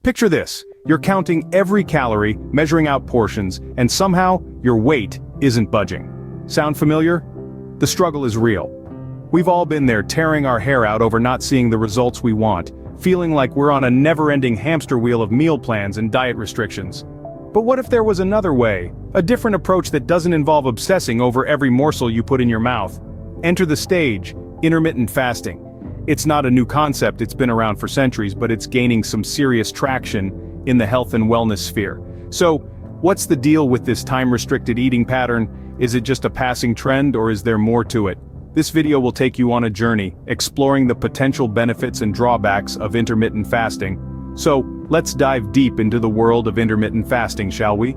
Picture this, you're counting every calorie, measuring out portions, and somehow, your weight isn't budging. Sound familiar? The struggle is real. We've all been there, tearing our hair out over not seeing the results we want, feeling like we're on a never-ending hamster wheel of meal plans and diet restrictions. But what if there was another way, a different approach that doesn't involve obsessing over every morsel you put in your mouth? Enter the stage, intermittent fasting. It's not a new concept, it's been around for centuries, but it's gaining some serious traction in the health and wellness sphere. So, what's the deal with this time-restricted eating pattern? Is it just a passing trend, or is there more to it? This video will take you on a journey, exploring the potential benefits and drawbacks of intermittent fasting. So, let's dive deep into the world of intermittent fasting, shall we?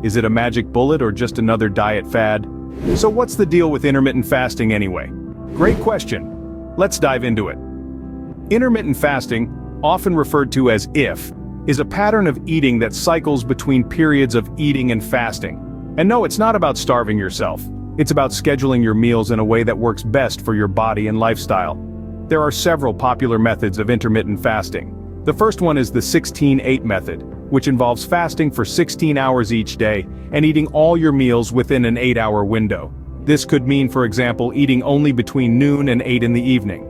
Is it a magic bullet or just another diet fad? So what's the deal with intermittent fasting anyway? Great question. Let's dive into it. Intermittent fasting, often referred to as IF, is a pattern of eating that cycles between periods of eating and fasting. And no, it's not about starving yourself. It's about scheduling your meals in a way that works best for your body and lifestyle. There are several popular methods of intermittent fasting. The first one is the 16-8 method, which involves fasting for 16 hours each day and eating all your meals within an 8-hour window. This could mean, for example, eating only between noon and 8 in the evening.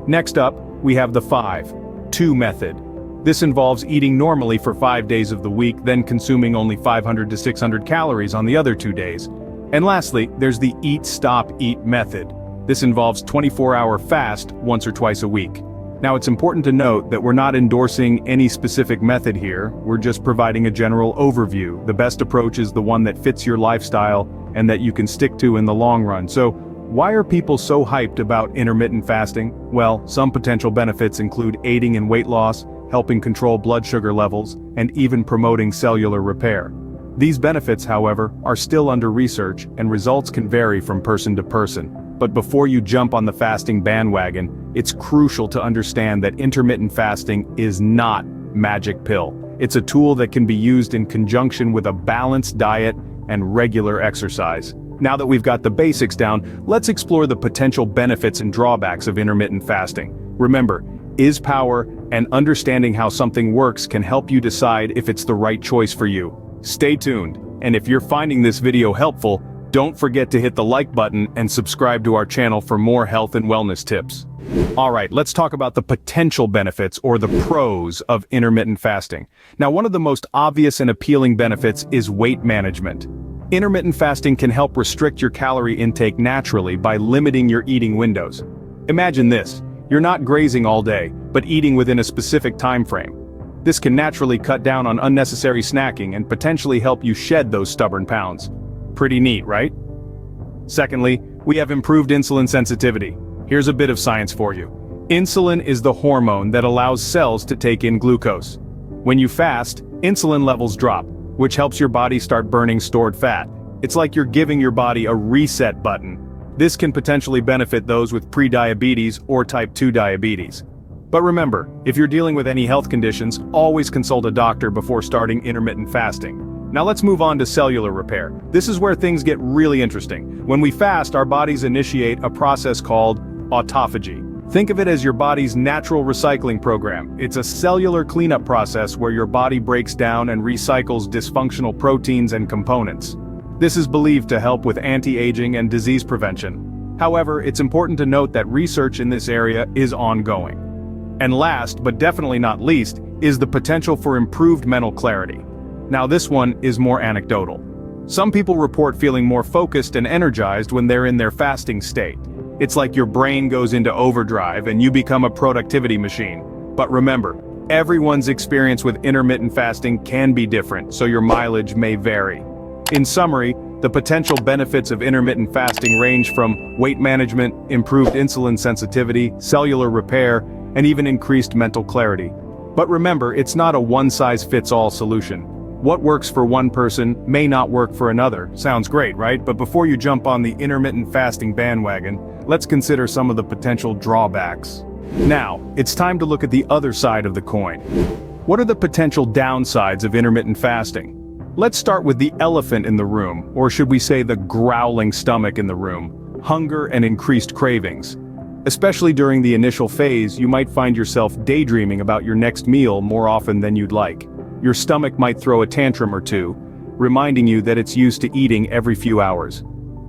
Next up, we have the 5-2 method. This involves eating normally for 5 days of the week, then consuming only 500 to 600 calories on the other 2 days. And lastly, there's the Eat-Stop-Eat method. This involves 24-hour fast once or twice a week. Now, it's important to note that we're not endorsing any specific method here, we're just providing a general overview. The best approach is the one that fits your lifestyle and that you can stick to in the long run. So, why are people so hyped about intermittent fasting? Well, some potential benefits include aiding in weight loss, helping control blood sugar levels, and even promoting cellular repair. These benefits, however, are still under research, and results can vary from person to person. But before you jump on the fasting bandwagon, it's crucial to understand that intermittent fasting is not magic pill. It's a tool that can be used in conjunction with a balanced diet and regular exercise. Now that we've got the basics down, let's explore the potential benefits and drawbacks of intermittent fasting. Remember, is power and understanding how something works can help you decide if it's the right choice for you. Stay tuned, and if you're finding this video helpful, don't forget to hit the like button and subscribe to our channel for more health and wellness tips. Alright, let's talk about the potential benefits or the pros of intermittent fasting. Now, one of the most obvious and appealing benefits is weight management. Intermittent fasting can help restrict your calorie intake naturally by limiting your eating windows. Imagine this, you're not grazing all day, but eating within a specific time frame. This can naturally cut down on unnecessary snacking and potentially help you shed those stubborn pounds. Pretty neat, right? Secondly, we have improved insulin sensitivity. Here's a bit of science for you. Insulin is the hormone that allows cells to take in glucose. When you fast, insulin levels drop, which helps your body start burning stored fat. It's like you're giving your body a reset button. This can potentially benefit those with prediabetes or type 2 diabetes. But remember, if you're dealing with any health conditions, always consult a doctor before starting intermittent fasting. Now let's move on to cellular repair. This is where things get really interesting. When we fast, our bodies initiate a process called autophagy. Think of it as your body's natural recycling program. It's a cellular cleanup process where your body breaks down and recycles dysfunctional proteins and components. This is believed to help with anti-aging and disease prevention. However, it's important to note that research in this area is ongoing. And last, but definitely not least, is the potential for improved mental clarity. Now this one is more anecdotal. Some people report feeling more focused and energized when they're in their fasting state. It's like your brain goes into overdrive and you become a productivity machine. But remember, everyone's experience with intermittent fasting can be different, so your mileage may vary. In summary, the potential benefits of intermittent fasting range from weight management, improved insulin sensitivity, cellular repair, and even increased mental clarity. But remember, it's not a one-size-fits-all solution. What works for one person may not work for another. Sounds great, right? But before you jump on the intermittent fasting bandwagon, let's consider some of the potential drawbacks. Now, it's time to look at the other side of the coin. What are the potential downsides of intermittent fasting? Let's start with the elephant in the room, or should we say the growling stomach in the room: hunger and increased cravings. Especially during the initial phase, you might find yourself daydreaming about your next meal more often than you'd like. Your stomach might throw a tantrum or two, reminding you that it's used to eating every few hours.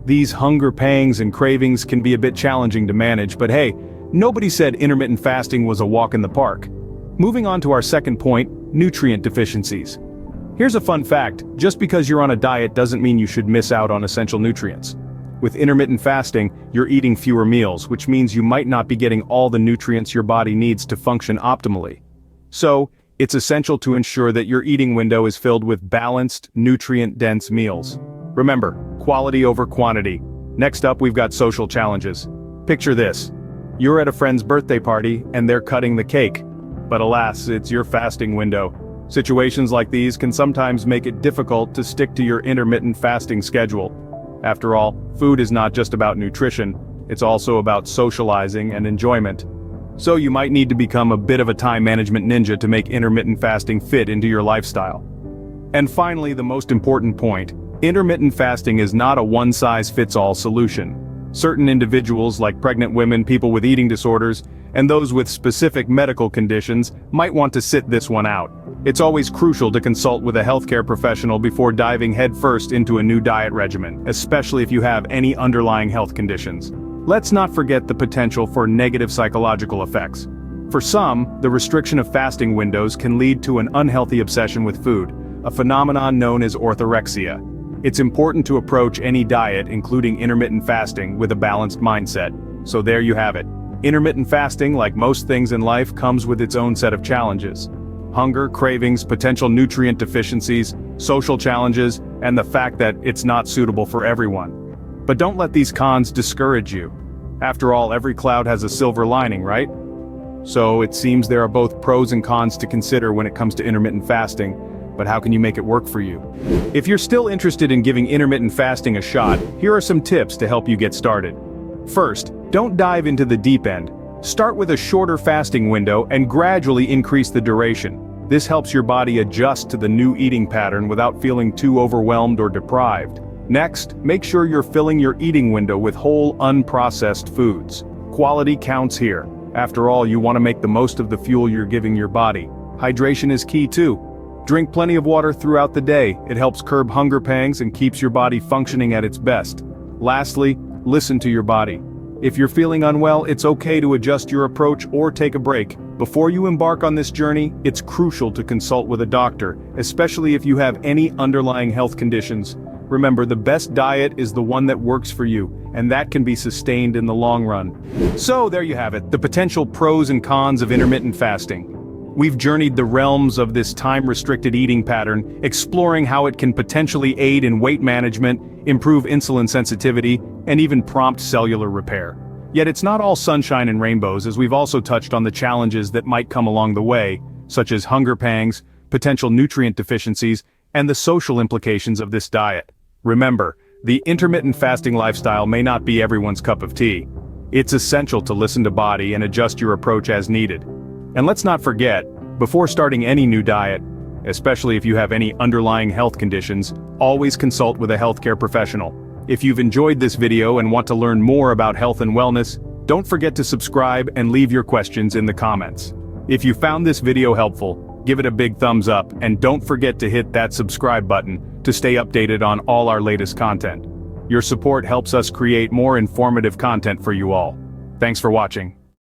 These hunger pangs and cravings can be a bit challenging to manage, but hey, nobody said intermittent fasting was a walk in the park. Moving on to our second point, nutrient deficiencies. Here's a fun fact: just because you're on a diet doesn't mean you should miss out on essential nutrients. With intermittent fasting, you're eating fewer meals, which means you might not be getting all the nutrients your body needs to function optimally. So, it's essential to ensure that your eating window is filled with balanced, nutrient-dense meals. Remember, quality over quantity. Next up, we've got social challenges. Picture this. You're at a friend's birthday party, and they're cutting the cake. But alas, it's your fasting window. Situations like these can sometimes make it difficult to stick to your intermittent fasting schedule. After all, food is not just about nutrition, it's also about socializing and enjoyment. So you might need to become a bit of a time management ninja to make intermittent fasting fit into your lifestyle. And finally, the most important point, intermittent fasting is not a one-size-fits-all solution. Certain individuals, like pregnant women, people with eating disorders, and those with specific medical conditions, might want to sit this one out. It's always crucial to consult with a healthcare professional before diving headfirst into a new diet regimen, especially if you have any underlying health conditions. Let's not forget the potential for negative psychological effects. For some, the restriction of fasting windows can lead to an unhealthy obsession with food, a phenomenon known as orthorexia. It's important to approach any diet, including intermittent fasting, with a balanced mindset. So there you have it. Intermittent fasting, like most things in life, comes with its own set of challenges. Hunger, cravings, potential nutrient deficiencies, social challenges, and the fact that it's not suitable for everyone. But don't let these cons discourage you. After all, every cloud has a silver lining, right? So it seems there are both pros and cons to consider when it comes to intermittent fasting, but how can you make it work for you? If you're still interested in giving intermittent fasting a shot, here are some tips to help you get started. First, don't dive into the deep end. Start with a shorter fasting window and gradually increase the duration. This helps your body adjust to the new eating pattern without feeling too overwhelmed or deprived. Next, make sure you're filling your eating window with whole, unprocessed foods. Quality counts here. After all, you want to make the most of the fuel you're giving your body. Hydration is key too. Drink plenty of water throughout the day. It helps curb hunger pangs and keeps your body functioning at its best. Lastly, listen to your body. If you're feeling unwell, it's okay to adjust your approach or take a break. Before you embark on this journey, it's crucial to consult with a doctor, especially if you have any underlying health conditions. Remember, the best diet is the one that works for you, and that can be sustained in the long run. So there you have it, the potential pros and cons of intermittent fasting. We've journeyed the realms of this time-restricted eating pattern, exploring how it can potentially aid in weight management, improve insulin sensitivity, and even prompt cellular repair. Yet it's not all sunshine and rainbows, as we've also touched on the challenges that might come along the way, such as hunger pangs, potential nutrient deficiencies, and the social implications of this diet. Remember, the intermittent fasting lifestyle may not be everyone's cup of tea. It's essential to listen to body and adjust your approach as needed. And let's not forget, before starting any new diet, especially if you have any underlying health conditions, always consult with a healthcare professional. If you've enjoyed this video and want to learn more about health and wellness, don't forget to subscribe and leave your questions in the comments. If you found this video helpful, give it a big thumbs up, and don't forget to hit that subscribe button to stay updated on all our latest content. Your support helps us create more informative content for you all. Thanks for watching.